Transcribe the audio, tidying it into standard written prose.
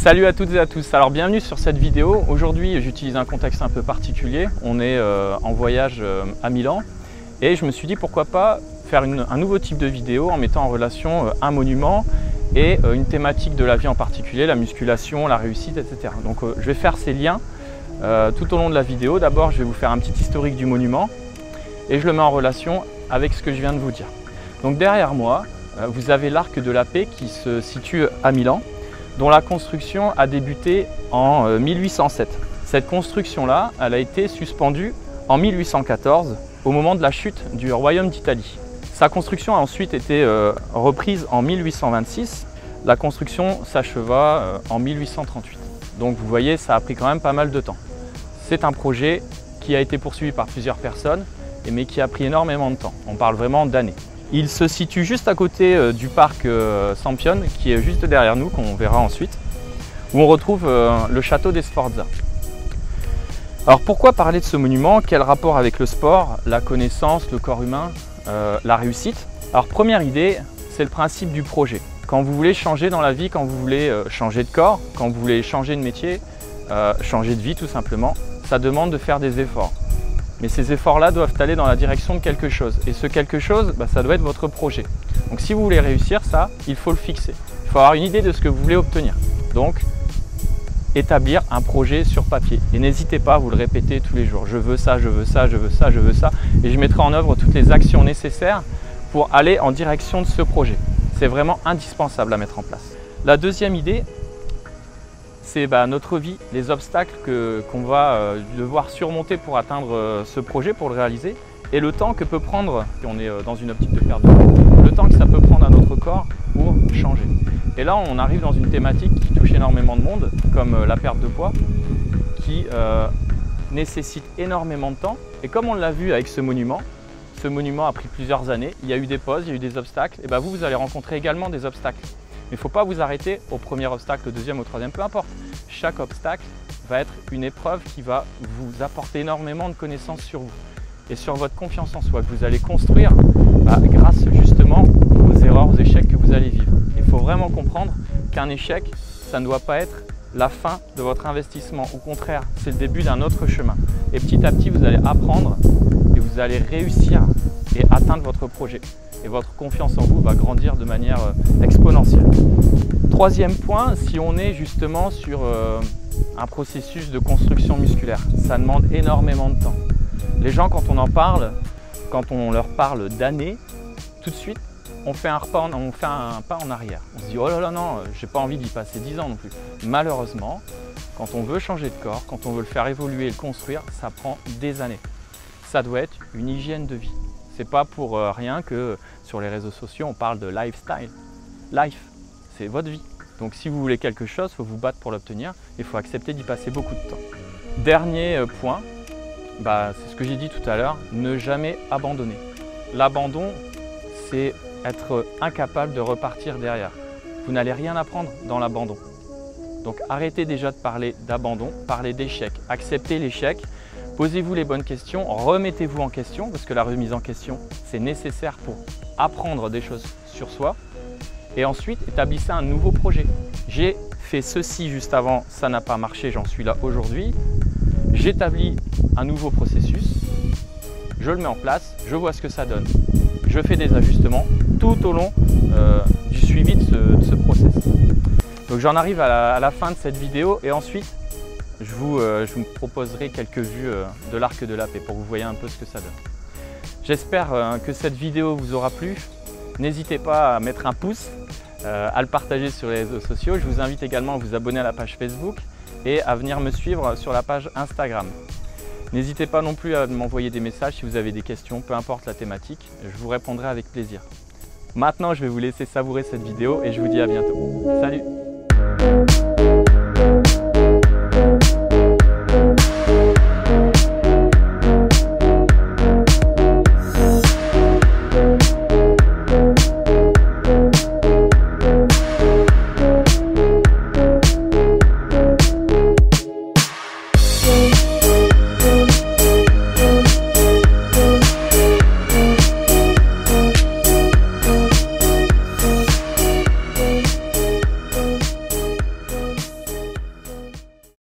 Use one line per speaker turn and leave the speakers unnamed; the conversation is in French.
Salut à toutes et à tous, alors bienvenue sur cette vidéo. Aujourd'hui j'utilise un contexte un peu particulier, on est en voyage à Milan et je me suis dit pourquoi pas faire un nouveau type de vidéo en mettant en relation un monument et une thématique de la vie en particulier, la musculation, la réussite, etc. Donc je vais faire ces liens tout au long de la vidéo. D'abord je vais vous faire un petit historique du monument et je le mets en relation avec ce que je viens de vous dire. Donc derrière moi, vous avez l'Arc de la Paix qui se situe à Milan, dont la construction a débuté en 1807. Cette construction-là, elle a été suspendue en 1814, au moment de la chute du Royaume d'Italie. Sa construction a ensuite été reprise en 1826. La construction s'acheva en 1838. Donc vous voyez, ça a pris quand même pas mal de temps. C'est un projet qui a été poursuivi par plusieurs personnes, mais qui a pris énormément de temps. On parle vraiment d'années. Il se situe juste à côté du parc Sempione, qui est juste derrière nous, qu'on verra ensuite, où on retrouve le château des Sforza. Alors pourquoi parler de ce monument? Quel rapport avec le sport, la connaissance, le corps humain, la réussite? Alors première idée, c'est le principe du projet. Quand vous voulez changer dans la vie, quand vous voulez changer de corps, quand vous voulez changer de métier, changer de vie tout simplement, ça demande de faire des efforts. Mais ces efforts-là doivent aller dans la direction de quelque chose. Et ce quelque chose, ça doit être votre projet. Donc si vous voulez réussir ça, il faut le fixer. Il faut avoir une idée de ce que vous voulez obtenir. Donc, établir un projet sur papier. Et n'hésitez pas à vous le répéter tous les jours. Je veux ça, je veux ça, je veux ça, je veux ça. Et je mettrai en œuvre toutes les actions nécessaires pour aller en direction de ce projet. C'est vraiment indispensable à mettre en place. La deuxième idée, c'est notre vie, les obstacles qu'on va devoir surmonter pour atteindre ce projet, pour le réaliser, et le temps que peut prendre, si on est dans une optique de perte de poids, le temps que ça peut prendre à notre corps pour changer. Et là, on arrive dans une thématique qui touche énormément de monde, comme la perte de poids, qui nécessite énormément de temps. Et comme on l'a vu avec ce monument a pris plusieurs années, il y a eu des pauses, il y a eu des obstacles, et vous allez rencontrer également des obstacles. Mais il ne faut pas vous arrêter au premier obstacle, au deuxième, au troisième, peu importe. Chaque obstacle va être une épreuve qui va vous apporter énormément de connaissances sur vous et sur votre confiance en soi que vous allez construire grâce justement aux erreurs, aux échecs que vous allez vivre. Il faut vraiment comprendre qu'un échec, ça ne doit pas être la fin de votre investissement. Au contraire, c'est le début d'un autre chemin. Et petit à petit, vous allez apprendre et vous allez réussir et atteindre votre projet. Et votre confiance en vous va grandir de manière exponentielle. Troisième point, si on est justement sur un processus de construction musculaire, ça demande énormément de temps. Les gens, quand on en parle, quand on leur parle d'années, tout de suite, on fait un pas en arrière. On se dit, oh là là, non, j'ai pas envie d'y passer 10 ans non plus. Malheureusement, quand on veut changer de corps, quand on veut le faire évoluer et le construire, ça prend des années. Ça doit être une hygiène de vie. C'est pas pour rien que sur les réseaux sociaux, on parle de lifestyle. Life, c'est votre vie. Donc si vous voulez quelque chose, il faut vous battre pour l'obtenir. Il faut accepter d'y passer beaucoup de temps. Dernier point, c'est ce que j'ai dit tout à l'heure, ne jamais abandonner. L'abandon, c'est être incapable de repartir derrière. Vous n'allez rien apprendre dans l'abandon. Donc arrêtez déjà de parler d'abandon, parlez d'échec. Acceptez l'échec. Posez-vous les bonnes questions, remettez-vous en question, parce que la remise en question, c'est nécessaire pour apprendre des choses sur soi. Et ensuite, établissez un nouveau projet. J'ai fait ceci juste avant, ça n'a pas marché, j'en suis là aujourd'hui. J'établis un nouveau processus, je le mets en place, je vois ce que ça donne. Je fais des ajustements tout au long du suivi de ce process. Donc j'en arrive à la fin de cette vidéo et ensuite, je vous proposerai quelques vues de l'Arc de la Paix pour que vous voyez un peu ce que ça donne. J'espère que cette vidéo vous aura plu. N'hésitez pas à mettre un pouce, à le partager sur les réseaux sociaux. Je vous invite également à vous abonner à la page Facebook et à venir me suivre sur la page Instagram. N'hésitez pas non plus à m'envoyer des messages si vous avez des questions, peu importe la thématique, je vous répondrai avec plaisir. Maintenant, je vais vous laisser savourer cette vidéo et je vous dis à bientôt. Salut!